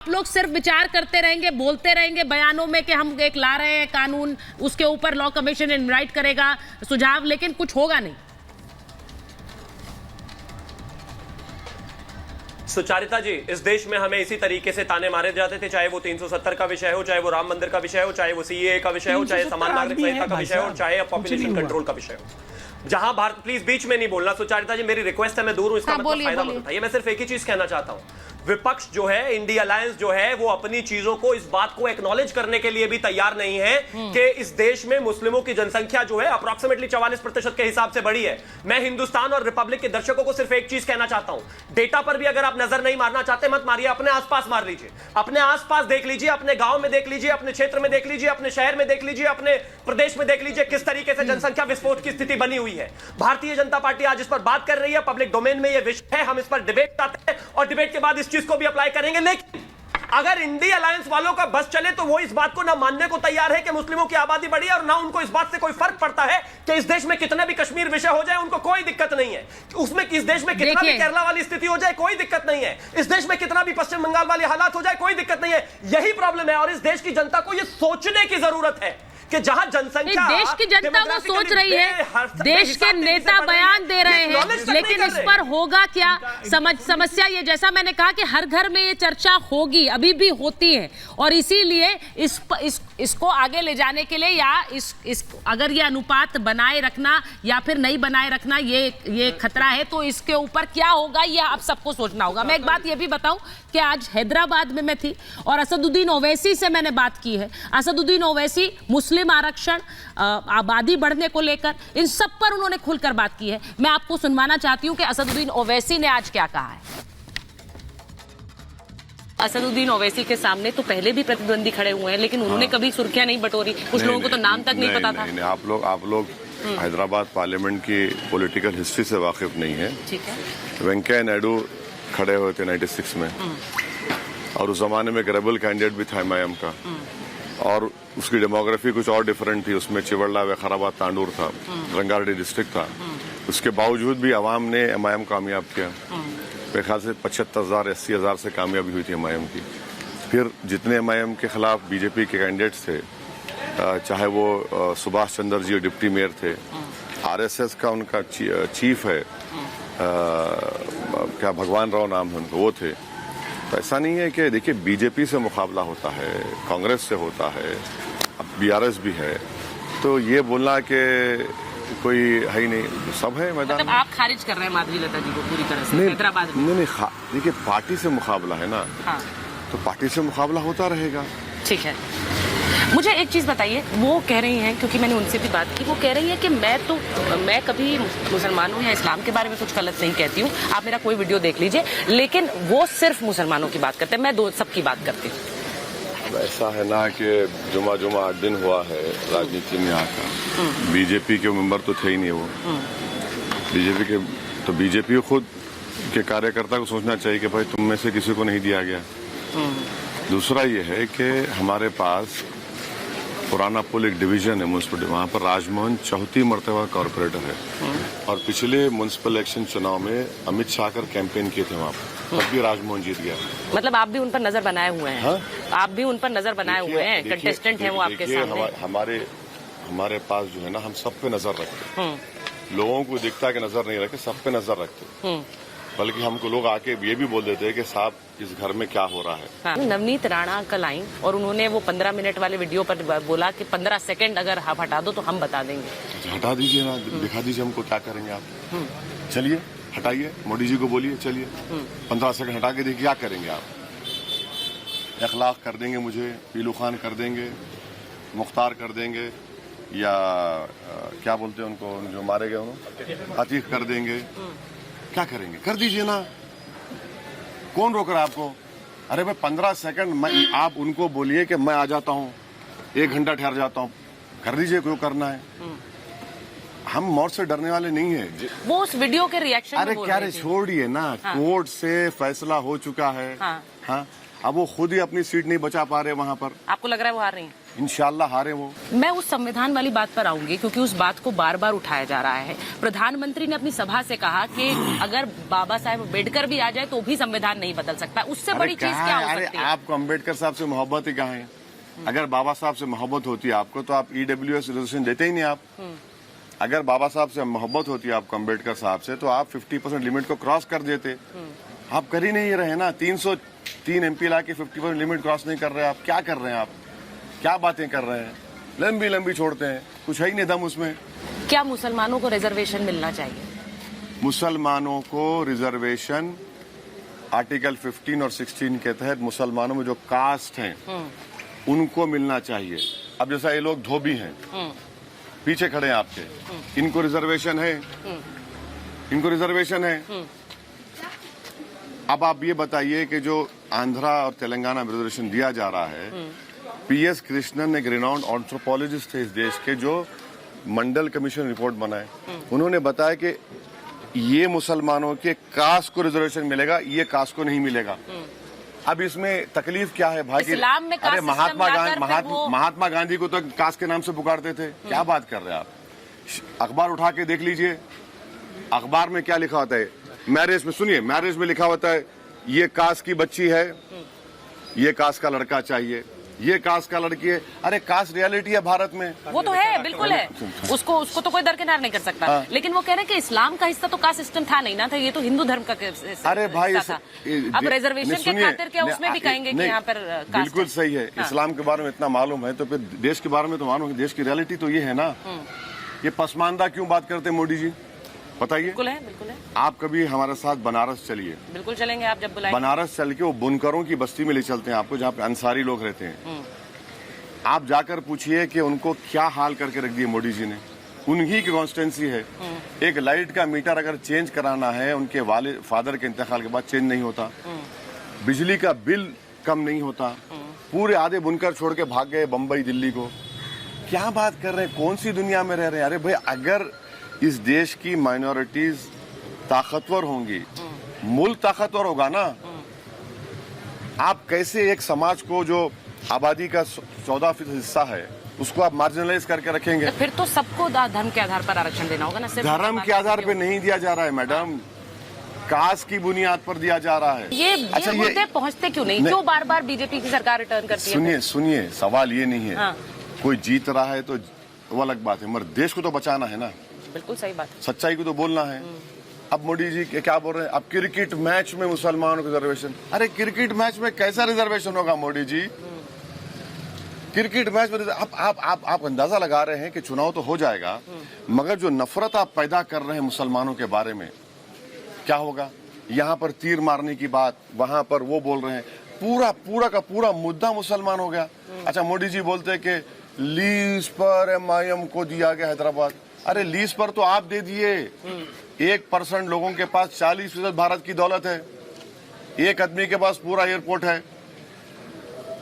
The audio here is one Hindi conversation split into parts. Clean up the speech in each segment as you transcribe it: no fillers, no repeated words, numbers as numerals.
आप लोग सिर्फ विचार करते रहेंगे, बोलते रहेंगे बयानों में कि हम एक ला रहे हैं कानून, उसके ऊपर लॉ कमीशन इनवाइट करेगा सुझाव, लेकिन कुछ होगा नहीं। सुचारिता जी, इस देश में हमें इसी तरीके से ताने मारे जाते थे, चाहे वो 370 का विषय हो, चाहे वो राम मंदिर का विषय हो, चाहे वो सीएए का विषय हो, चाहे समान नागरिक संहिता का विषय हो, चाहे पॉपुलेशन कंट्रोल का विषय हो। जहां भारत, प्लीज बीच में नहीं बोलना सुचारिता जी, मेरी रिक्वेस्ट है, मैं दूर हूं, इसका मतलब फायदा मत उठाइए। मैं सिर्फ एक ही चीज कहना चाहता हूं, विपक्ष जो है, इंडिया अलायंस जो है, वो अपनी चीजों को, इस बात को एक्नॉलेज करने के लिए भी तैयार नहीं है कि इस देश में मुस्लिमों की जनसंख्या जो है अप्रॉक्सीमेटली 44% के हिसाब से बढ़ी है। मैं हिंदुस्तान और रिपब्लिक के दर्शकों को सिर्फ एक चीज कहना चाहता हूं, डेटा पर भी अगर आप नजर नहीं मारना चाहते मत मारिए, अपने आसपास मार लीजिए, अपने आसपास देख लीजिए, अपने गांव में देख लीजिए, अपने क्षेत्र में देख लीजिए, अपने शहर में देख लीजिए, अपने प्रदेश में देख लीजिए, किस तरीके से जनसंख्या विस्फोट की स्थिति बनी हुई है। भारतीय जनता पार्टी आज इस पर बात कर रही है, पब्लिक डोमेन में यह विषय है, हम इस पर डिबेट चाहते हैं और डिबेट के बाद इस चीज को भी अप्लाई करेंगे। लेकिन अगर इंडिया अलायंस वालों का बस चले तो वो इस बात को ना मानने को तैयार है कि मुस्लिमों की आबादी बढ़ी है, और ना उनको इस बात से कोई फर्क पड़ता है कि इस देश में कितना भी कश्मीर विषय हो जाए, उनको कोई दिक्कत नहीं है। उसमें इस देश में कितना भी केरला वाली स्थिति हो जाए, कोई दिक्कत नहीं है। इस देश में कितना भी पश्चिम बंगाल वाले हालात हो जाए, कोई दिक्कत नहीं है। यही प्रॉब्लम है, और इस देश की जनता को यह सोचने की जरूरत है कि जहां जनसंख्या, देश की जनता वो सोच रही है, देश के नेता बयान दे रहे हैं, लेकिन इस पर होगा क्या? समस्या ये, जैसा मैंने कहा कि हर घर में ये चर्चा होगी, अभी भी होती है, और इसीलिए इसको आगे ले जाने के लिए, या अगर ये अनुपात बनाए रखना या फिर नहीं बनाए रखना, ये खतरा है, तो इसके ऊपर क्या होगा ये आप सबको सोचना होगा। मैं एक बात ये भी बताऊं कि आज हैदराबाद में मैं थी और असदुद्दीन ओवैसी से मैंने बात की है। असदुद्दीन ओवैसी मुस्लिम आरक्षण, आबादी बढ़ने को लेकर, इन सब पर उन्होंने खुलकर बात की है। मैं आपको सुनवाना चाहती हूं कि असदुद्दीन ओवैसी ने आज क्या कहा है। असदुद्दीन ओवैसी के सामने तो पहले भी प्रतिद्वंदी खड़े हुए हैं, लेकिन उन्होंने कभी सुर्खियां नहीं बटोरी, कुछ लोगों को तो नाम तक नहीं पता था। आप लोग हैदराबाद पार्लियामेंट की पॉलिटिकल हिस्ट्री से वाकिफ नहीं है। ठीक है। वेंकैया नायडू खड़े हुए थे 96 में, और उस जमाने में एक रेबल कैंडिडेट भी था MIM का, और उसकी डेमोग्राफी कुछ और डिफरेंट थी। उसमें चिवड़ला, वैखाराबाद, तांडूर था, रंगारेड्डी डिस्ट्रिक्ट था। उसके बावजूद भी अवाम ने MIM कामयाब किया। मेरे ख्याल से 75,000 80,000 से कामयाबी हुई थी MIM की। फिर जितने MIM के खिलाफ BJP के कैंडिडेट्स थे, चाहे वो सुभाष चंद्र जी डिप्टी मेयर थे, RSS का उनका चीफ है, क्या भगवान राव नाम है उनको, वो थे। तो ऐसा नहीं है कि देखिए BJP से मुकाबला होता है, कांग्रेस से होता है, अब BRS भी है, तो ये बोलना कि कोई है ही नहीं, सब है मैदान। मतलब आप खारिज कर रहे हैं माधवी लता जी को पूरी तरह से हैदराबाद में? नहीं, देखिए पार्टी से मुकाबला है ना। हाँ। तो पार्टी से मुकाबला होता रहेगा। ठीक है। मुझे एक चीज़ बताइए, वो कह रही हैं, क्योंकि मैंने उनसे भी बात की, वो कह रही है कि मैं कभी मुसलमानों या इस्लाम के बारे में कुछ गलत नहीं कहती हूँ, आप मेरा कोई वीडियो देख लीजिए, लेकिन वो सिर्फ मुसलमानों की बात करते हैं, मैं सबकी बात करती हूँ। ऐसा है ना कि जुमा 8 दिन हुआ है राजनीति में आकर, BJP के मेंबर तो थे ही नहीं वो। BJP खुद के कार्यकर्ता को सोचना चाहिए कि भाई तुम में से किसी को नहीं दिया गया। दूसरा ये है कि हमारे पास पुराना पुल एक डिवीजन है म्यूनसिपल, वहाँ पर राजमोहन 4थी मरतबा कॉर्पोरेटर है, और पिछले म्यूनसिपल इलेक्शन चुनाव में अमित शाह कर कैंपेन किए थे वहाँ पर, तब भी राजमोहन जीत गया। मतलब आप भी उन पर नजर बनाए हुए हैं? हाँ? आप भी उन पर नजर बनाए हुए हैं, कंटेस्टेंट हैं वो आपके सामने। हमारे पास जो है ना, हम सब पे नजर रखते हैं। लोगों को दिखता है कि नजर नहीं रखते, सब पे नजर रखते हैं। बल्कि हमको लोग आके ये भी बोल देते हैं कि साहब इस घर में क्या हो रहा है। हाँ। नवनीत राणा कल आई और उन्होंने वो 15 मिनट वाले वीडियो पर बोला कि 15 सेकंड अगर आप हटा दो तो हम बता देंगे। हटा दीजिए ना, दिखा दीजिए हमको क्या करेंगे आप। चलिए हटाइए, मोदी जी को बोलिए, चलिए 15 सेकंड हटा के देखिए क्या करेंगे आप। इखलाक कर देंगे मुझे, पीलू खान कर देंगे, मुख्तार कर देंगे, या क्या बोलते हैं उनको जो मारे गए उन्होंने, अतीक कर देंगे। क्या करेंगे? कर दीजिए ना, कौन रोक रहा है आपको? अरे भाई 15 सेकंड आप उनको बोलिए कि मैं आ जाता हूँ, 1 घंटा ठहर जाता हूँ, कर दीजिए, क्यों करना है। हम मौत से डरने वाले नहीं है। वो उस वीडियो के रिएक्शन अरे क्या रे, छोड़िए ना। हाँ। कोर्ट से फैसला हो चुका है। हाँ। अब वो खुद ही अपनी सीट नहीं बचा पा रहे वहां पर। आपको लग रहा है वो हार रही हैं? इंशाल्लाह हारे वो। मैं उस संविधान वाली बात पर आऊंगी क्योंकि उस बात को बार बार उठाया जा रहा है। प्रधानमंत्री ने अपनी सभा से कहा कि अगर बाबा साहेब अम्बेडकर भी आ जाए तो भी संविधान नहीं बदल सकता। उससे बड़ी चीज क्या हो सकती है? आपको अम्बेडकर साहब से मोहब्बत ही कहाँ है? अगर बाबा साहब से मोहब्बत होती है आपको तो आप EWS रिजर्वेशन देते ही नहीं आप। अगर बाबा साहब से मोहब्बत होती है आपको अम्बेडकर साहब से तो आप 50% लिमिट को क्रॉस कर देते। आप कर ही नहीं रहे ना। 303 MP ला के 50% लिमिट क्रॉस नहीं कर रहे। आप क्या कर रहे हैं? आप क्या बातें कर रहे हैं? लंबी लंबी छोड़ते हैं, कुछ है ही नहीं दम उसमें। क्या मुसलमानों को रिजर्वेशन मिलना चाहिए? मुसलमानों को रिजर्वेशन आर्टिकल 15 और 16 के तहत मुसलमानों में जो कास्ट हैं उनको मिलना चाहिए। अब जैसा ये लोग धोबी हैं, पीछे खड़े हैं आपके, इनको रिजर्वेशन है, इनको रिजर्वेशन है। अब आप ये बताइए कि जो आंध्रा और तेलंगाना में रिजर्वेशन दिया जा रहा है, PS कृष्णन एक रिनाउंड एंथ्रोपोलॉजिस्ट थे इस देश के, जो मंडल कमीशन रिपोर्ट बनाए, उन्होंने बताया कि ये मुसलमानों के कास्ट को रिजर्वेशन मिलेगा, ये कास्ट को नहीं मिलेगा। अब इसमें तकलीफ क्या है भाई? इस्लाम में अरे महात्मा गांधी को तो कास्ट के नाम से पुकारते थे। क्या बात कर रहे हैं आप? अखबार उठा के देख लीजिए, अखबार में क्या लिखा होता है? मैरिज में, सुनिए, मैरिज में लिखा होता है ये कास्ट की बच्ची है, ये कास्ट का लड़का चाहिए, ये कास्ट का लड़की है। अरे कास्ट रियलिटी है भारत में, वो तो है, बिल्कुल है, उसको तो कोई दरकिनार नहीं कर सकता। हाँ। लेकिन वो कह रहे हैं कि इस्लाम का हिस्सा तो कास्ट सिस्टम था नहीं ना, था ये तो हिंदू धर्म का अरे भाई था। अब रिजर्वेशन के खातिर क्या उसमें भी कहेंगे कि यहाँ पर बिल्कुल सही है। इस्लाम के बारे में इतना मालूम है तो फिर देश के बारे में तो मालूम है। देश की रियलिटी तो ये है ना। ये पसमानदा क्यों बात करते हैं मोदी जी, बताइए? बिल्कुल है, बिल्कुल है। आप कभी हमारे साथ बनारस चलिए। बिल्कुल चलेंगे, आप जब बुलाएं। बनारस चल के वो बुनकरों की बस्ती में ले चलते हैं आपको, जहाँ पे अंसारी लोग रहते हैं। आप जाकर पूछिए कि उनको क्या हाल करके रख दिए मोदी जी ने। उन्हीं की कॉन्स्टिट्यूंसी है। एक लाइट का मीटर अगर चेंज कराना है, उनके फादर के इंतकाल के बाद चेंज नहीं होता। बिजली का बिल कम नहीं होता। पूरे आधे बुनकर छोड़ के भाग गए बम्बई दिल्ली को। क्या बात कर रहे हैं? कौन सी दुनिया में रह रहे हैं? अरे भाई, अगर इस देश की माइनॉरिटीज ताकतवर होंगी, मुल्क ताकतवर होगा ना। आप कैसे एक समाज को जो आबादी का 14% हिस्सा है उसको आप मार्जिनलाइज करके रखेंगे? तो फिर तो सबको धर्म के आधार पर आरक्षण देना होगा ना। सिर्फ धर्म के आधार पर नहीं दिया जा रहा है मैडम, कास्ट की बुनियाद पर दिया जा रहा है। ये मुद्दे पहुंचते क्यों नहीं? क्यों बार बार बीजेपी की सरकार रिटर्न करती है? सुनिए, सवाल ये नहीं है। कोई जीत रहा है तो वो अलग बात है, मगर देश को तो बचाना है ना। बिल्कुल सही बात, सच्चाई को तो बोलना है। अब मोदी जी क्या बोल रहे हैं? अब क्रिकेट मैच में मुसलमानों को रिजर्वेशन। अरे क्रिकेट मैच में कैसा रिजर्वेशन होगा मोदी जी? क्रिकेट मैच में आप अंदाजा लगा रहे हैं कि चुनाव तो हो जाएगा, मगर जो नफरत आप पैदा कर रहे हैं मुसलमानों के बारे में, क्या होगा? यहाँ पर तीर मारने की बात, वहां पर वो बोल रहे हैं। पूरा का पूरा मुद्दा मुसलमान हो गया। अच्छा, मोदी जी बोलते हैं कि लीज पर MIM को दिया गया हैदराबाद। अरे लीज पर तो आप दे दिए। 1% लोगों के पास 40% भारत की दौलत है। एक आदमी के पास पूरा एयरपोर्ट है,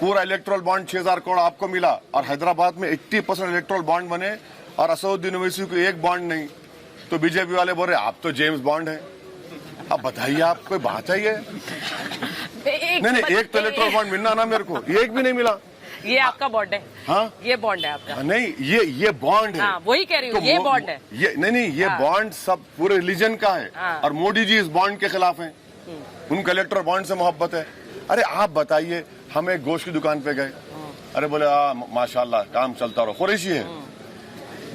पूरा इलेक्ट्रल बॉन्ड 6000 करोड़ आपको मिला, और हैदराबाद में 80% इलेक्ट्रल बॉन्ड बने और असदुद्दीन ओवैसी को एक बॉन्ड नहीं। तो बीजेपी वाले बोल रहे आप तो जेम्स बॉन्ड है। अब बताइए, आप कोई बात है ये? नहीं, एक तो इलेक्ट्रल बॉन्ड मिलना ना, मेरे को एक भी नहीं मिला। ये आपका बॉन्ड है? हाँ, ये बॉन्ड है आपका? नहीं, ये बॉन्ड है। हाँ, वही कह रही हूँ, ये बॉन्ड है। ये नहीं, ये बॉन्ड सब पूरे रिलीजन का है। और मोदी जी इस बॉन्ड के खिलाफ हैं। उनको इलेक्ट्रल बॉन्ड से मोहब्बत है। अरे आप बताइए, हम एक गोश्त की दुकान पे गए, अरे बोले माशाल्लाह काम चलता रहो, कुरैशी है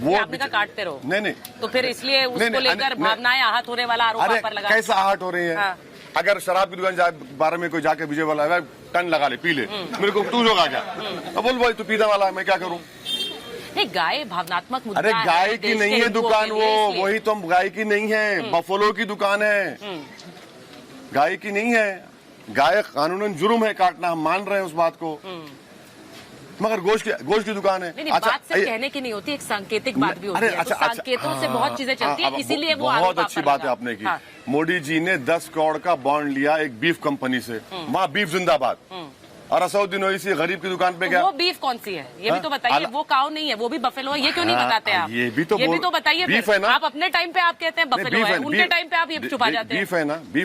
वो। आपने कहा काटते रहो। नहीं, तो फिर इसलिए उसको लेकर भावनाएं आहत होने वाला आरोप आप पर लगा। कैसा आहत हो रही है? अगर शराब की दुकान बारे में कोई जाके विजय वाला टन लगा ले, पी ले, मेरे को तू लोग आ गया, अब बोल भाई तू पीने वाला है, मैं क्या करूं? नहीं, गाय भावनात्मक मुद्दा। अरे गाय की नहीं है दुकान वो, वही तो गाय की नहीं है, बफलो की दुकान है, गाय की नहीं है। गाय कानूनन जुर्म है काटना, हम मान रहे हैं उस बात को, मगर गोश्त की दुकान है। नहीं, बात सिर्फ कहने की नहीं होती, एक सांकेतिक बात भी होती है। अच्छा, तो सांकेतों से बहुत चीजें चलती है, इसीलिए वो बहुत अच्छी बात है आपने की। मोदी जी ने 10 करोड़ का बॉन्ड लिया एक बीफ कंपनी से, वहाँ बीफ जिंदाबाद, और असदुद्दीन ओवैसी गरीब की दुकान पे गया। वो बीफ कौन सी है ये भी तो बताइए? वो काऊ नहीं है, वो भी बफेलो है, ये क्यों नहीं बताते आप? ये भी तो बताइए। बीफ है ना? आप अपने टाइम पे आप कहते हैं बफेलो है, उनके टाइम पे आप ये छुपा जाते हैं। बीफ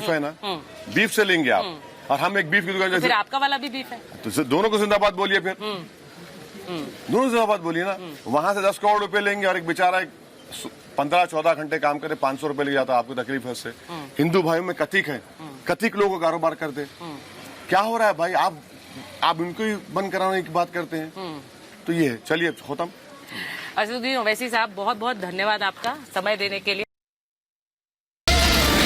है ना, बीफ से लेंगे आप। और हम एक बीफ की दुकान फिर जैसे, आपका वाला भी बीफ है। तो दोनों को जिंदाबाद बोलिए फिर, दोनों जिंदाबाद बोलिए ना। वहां से 10 करोड़ रुपए लेंगे और एक बेचारा 15-14 घंटे काम करे 500 रुपए ले जाता, आपको तकलीफ है उससे। हिंदू भाइयों में कथिक है, कथिक लोगों का कारोबार करते। क्या हो रहा है भाई, आप इनको ही बंद कराने की बात करते हैं। तो ये है, चलिए खत्म। असदुद्दीन ओवैसी साहब, बहुत बहुत धन्यवाद आपका समय देने के लिए।